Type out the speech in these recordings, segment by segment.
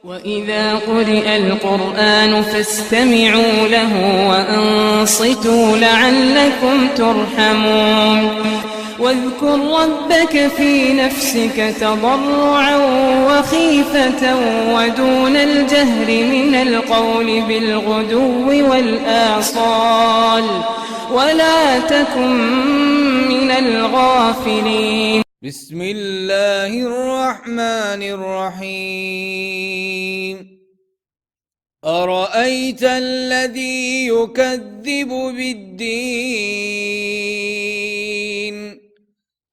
وإذا قرئ القرآن فاستمعوا له وأنصتوا لعلكم ترحمون واذكر ربك في نفسك تضرعا وخيفة ودون الجهر من القول بالغدو والآصال ولا تكن من الغافلين. بسم الله الرحمن الرحيم. أرأيت الذي يكذب بالدين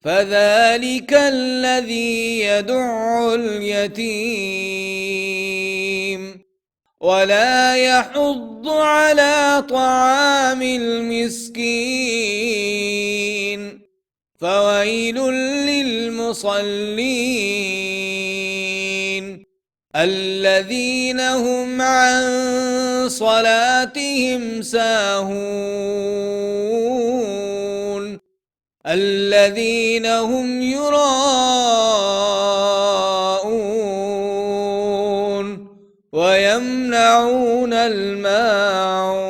فذلك الذي يدع اليتيم ولا يحض على طعام المسكين فويل للمصلين الذين هم عن صلاتهم ساهون الذين هم يراءون ويمنعون الماعون